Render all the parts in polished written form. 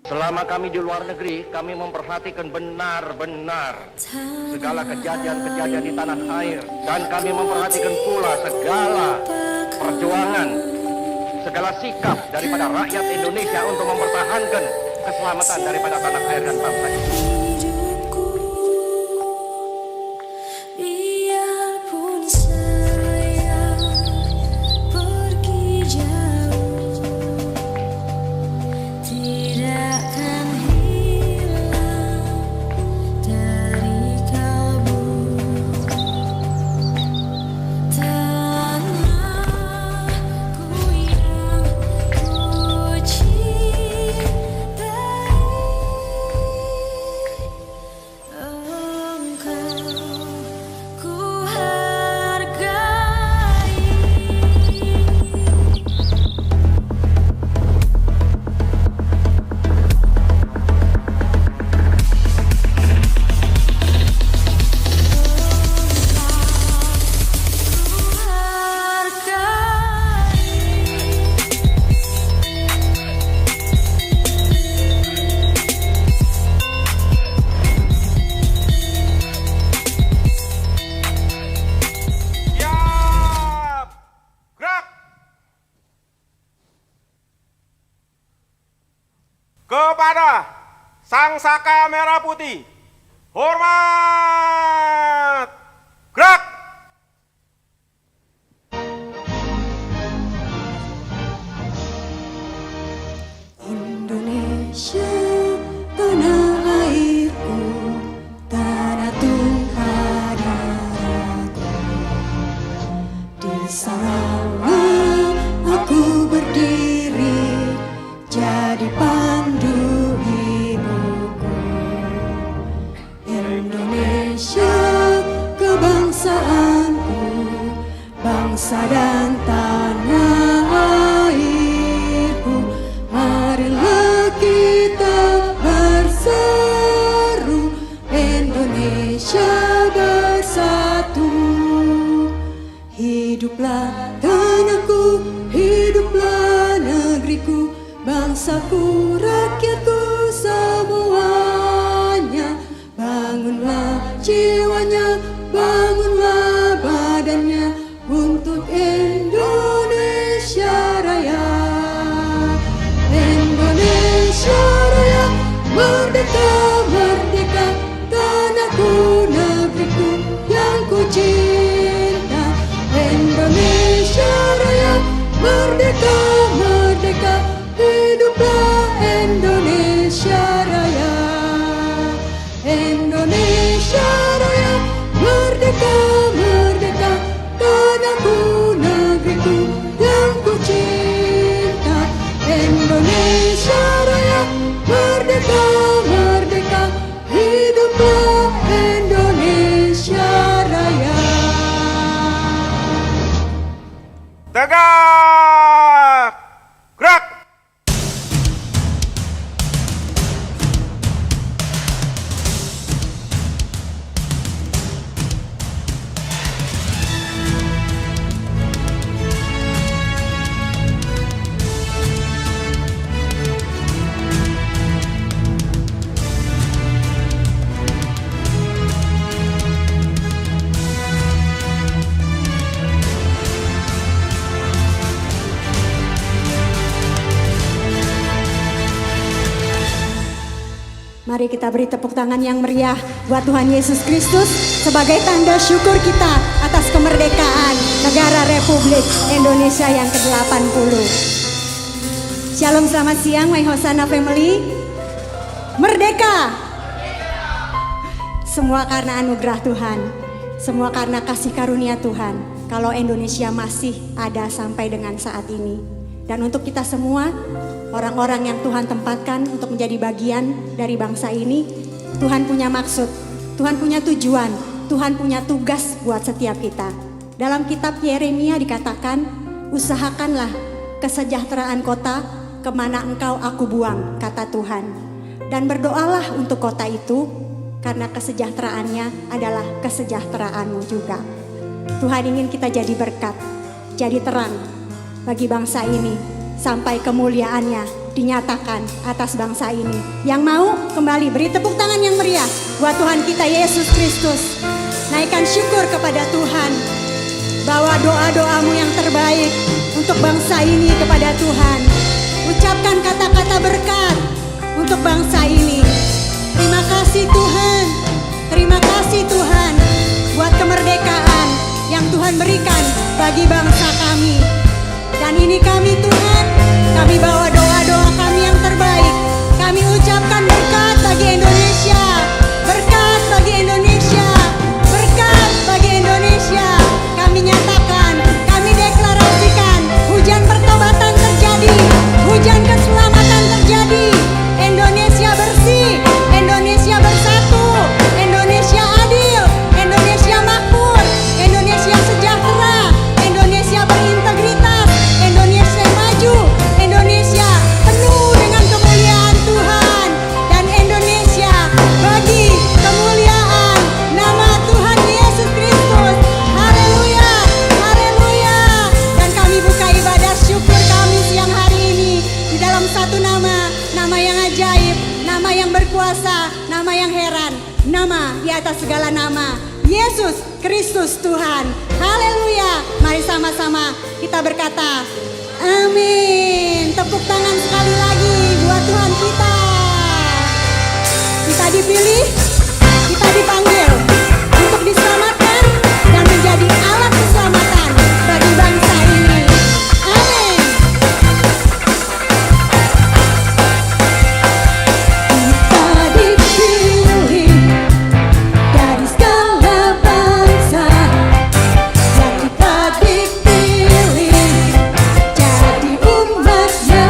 Selama kami di luar negeri, kami memperhatikan benar-benar segala kejadian-kejadian di tanah air. Dan kami memperhatikan pula segala perjuangan, segala sikap daripada rakyat Indonesia untuk mempertahankan keselamatan daripada tanah air dan bangsa ini. Kepada Sang Saka Merah Putih, hormat, gerak! Indonesia, tanah airku, tanah tumpah darahku. Di sana aku berdiri, jadi pandu ibuku. Indonesia, kebangsaanku, bangsa dan tanah airku. Marilah kita berseru, Indonesia bersatu. Hiduplah tanahku, hiduplah negeriku, bangsaku, rakyatku semuanya. Bangunlah jiwanya, bangunlah badannya untuk Indonesia Raya. Indonesia Raya, merdeka, merdeka, tanahku, negeriku yang ku cinta. Indonesia Raya, merdeka, merdeka, hiduplah Indonesia Raya. Indonesia Raya, merdeka, merdeka, tanahku, negeriku yang ku cinta. Indonesia Raya, merdeka, merdeka, hiduplah Indonesia Raya. Tegak, gerak! Mari kita beri tepuk tangan yang meriah buat Tuhan Yesus Kristus sebagai tanda syukur kita atas kemerdekaan negara Republik Indonesia yang ke-80. Shalom, selamat siang, my Hosana family. Merdeka! Semua karena anugerah Tuhan, semua karena kasih karunia Tuhan. Kalau Indonesia masih ada sampai dengan saat ini. Dan untuk kita semua, orang-orang yang Tuhan tempatkan untuk menjadi bagian dari bangsa ini, Tuhan punya maksud, Tuhan punya tujuan, Tuhan punya tugas buat setiap kita. Dalam kitab Yeremia dikatakan, usahakanlah kesejahteraan kota kemana engkau aku buang, kata Tuhan. Dan berdoalah untuk kota itu, karena kesejahteraannya adalah kesejahteraanmu juga. Tuhan ingin kita jadi berkat, jadi terang bagi bangsa ini sampai kemuliaannya dinyatakan atas bangsa ini. Yang mau kembali beri tepuk tangan yang meriah buat Tuhan kita Yesus Kristus. Naikkan syukur kepada Tuhan. Bawa doa-doamu yang terbaik untuk bangsa ini kepada Tuhan. Ucapkan kata-kata berkat untuk bangsa ini. Terima kasih Tuhan. Terima kasih Tuhan buat kemerdekaan yang Tuhan berikan bagi bangsa kami. Dan ini kami Tuhan, kami bawa doa-doa kami yang terbaik. Kami ucapkan berkat bagi Indonesia, berkat bagi Indonesia, berkat bagi Indonesia. Kami nyatakan, kami deklarasikan, hujan pertobatan terjadi, hujan keselamatan terjadi. Indonesia bersih, Indonesia bersatu, Indonesia adil, Indonesia makmur, Indonesia sejahtera, Indonesia berintegritas, Indonesia maju, Indonesia penuh dengan kemuliaan Tuhan, dan Indonesia bagi kemuliaan nama Tuhan Yesus Kristus. Haleluya, haleluya. Dan kami buka ibadah syukur kami siang hari ini di dalam satu nama, nama yang ajaib, nama yang berkuasa, nama yang heran, nama di atas segala nama, Yesus Kristus Tuhan. Haleluya. Mari sama-sama kita berkata amin. Tepuk tangan sekali lagi buat Tuhan kita. Kita dipilih, kita dipanggil untuk diselamatkan dan menjadi alat keselamatan bagi bangsa ini. Amin. Kita dipilih dari segala bangsa, dan kita dipilih jadi umat-Nya.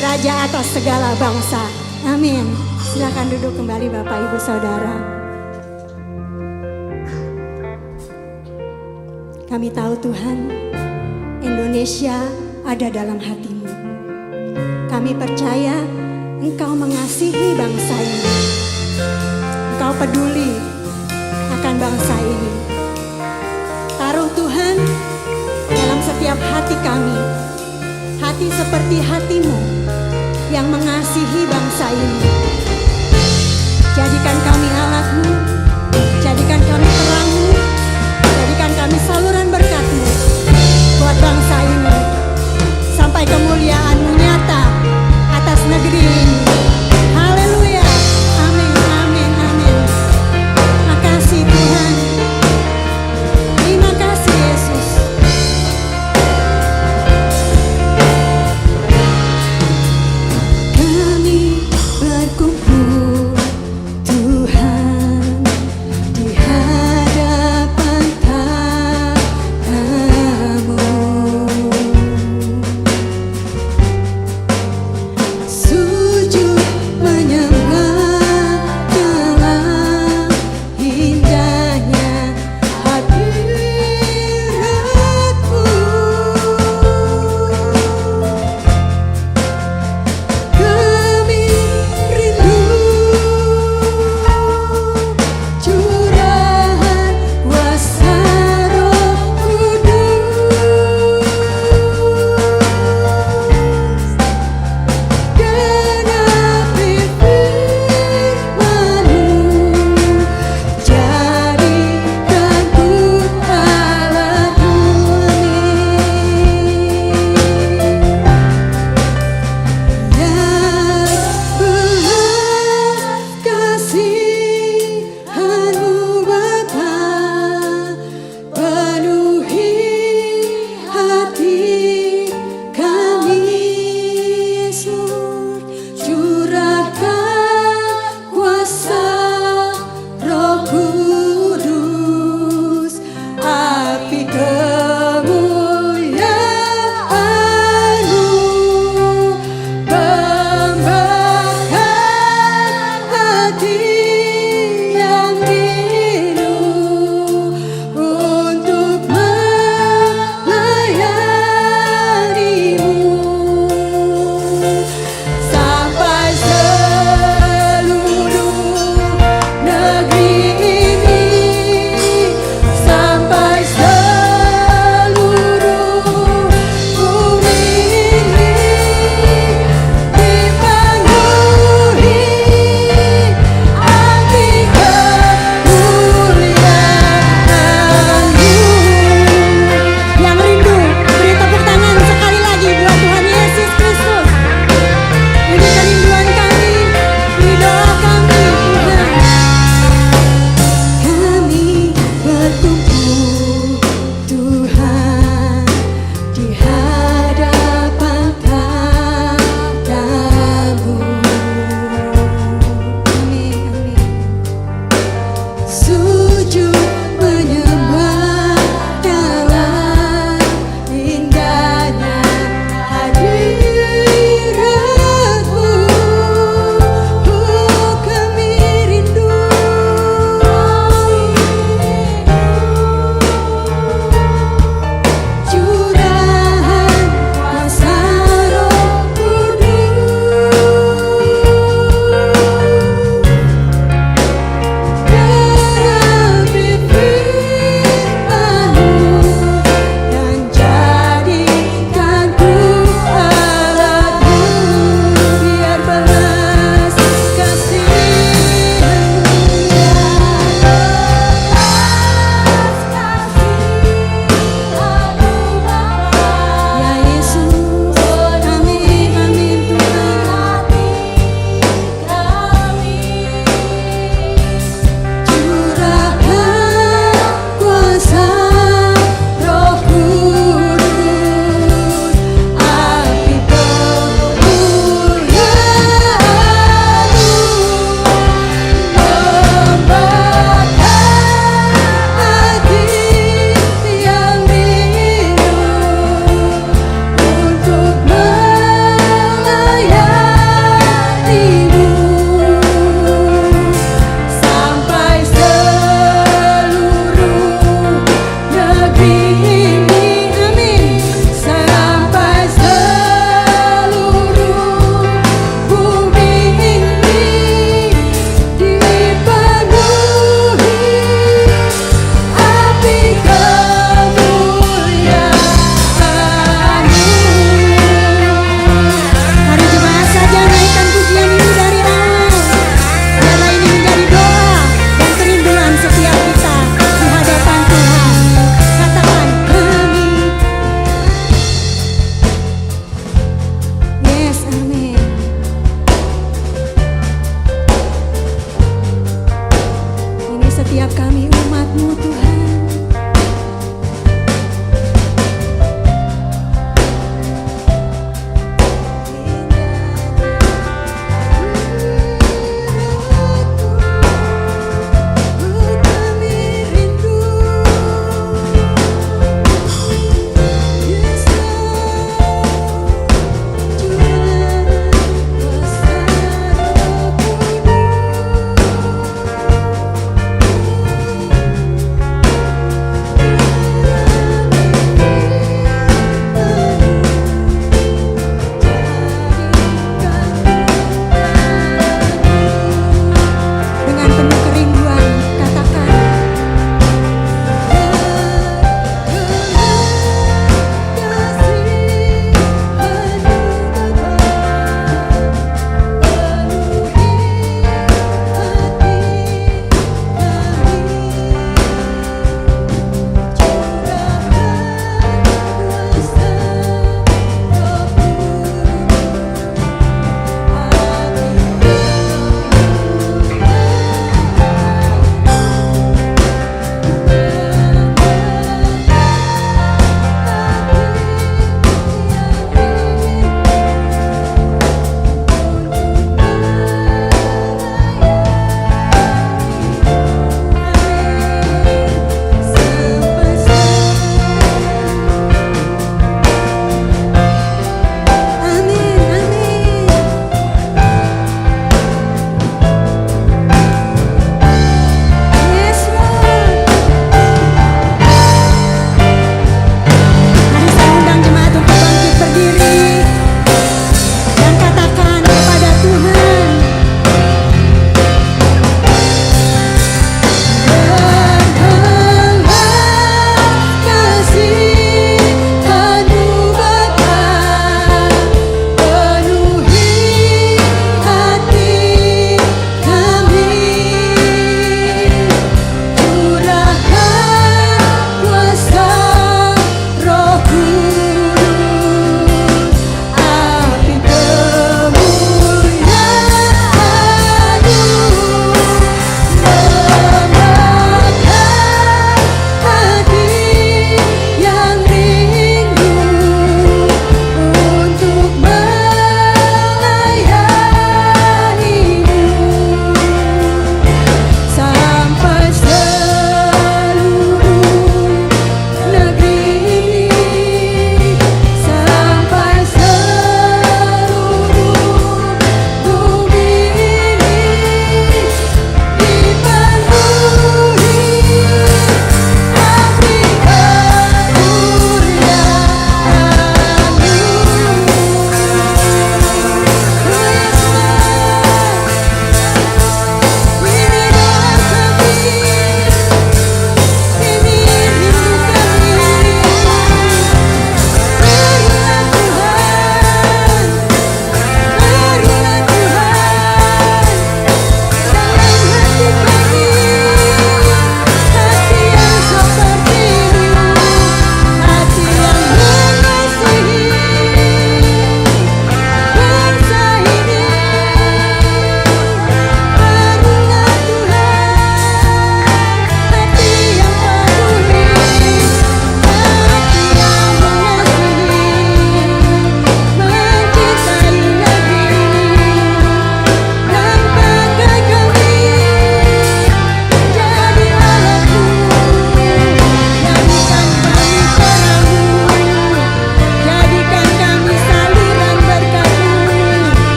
Raja atas segala bangsa. Amin. Silakan duduk kembali Bapak Ibu Saudara. Kami tahu Tuhan, Indonesia ada dalam hati-Mu. Kami percaya Engkau mengasihi bangsa ini. Engkau peduli akan bangsa ini. Taruh Tuhan dalam setiap hati kami, hati seperti hati-Mu yang mengasihi bangsa ini. Jadikan kami alat-Mu, jadikan kami terang-Mu, jadikan kami saluran berkat-Mu buat bangsa ini, sampai kemuliaan-Mu nyata atas negeri ini. Haleluya, amin, amin, amin. Makasih Tuhan, terima kasih Yesus. Kami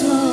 slow.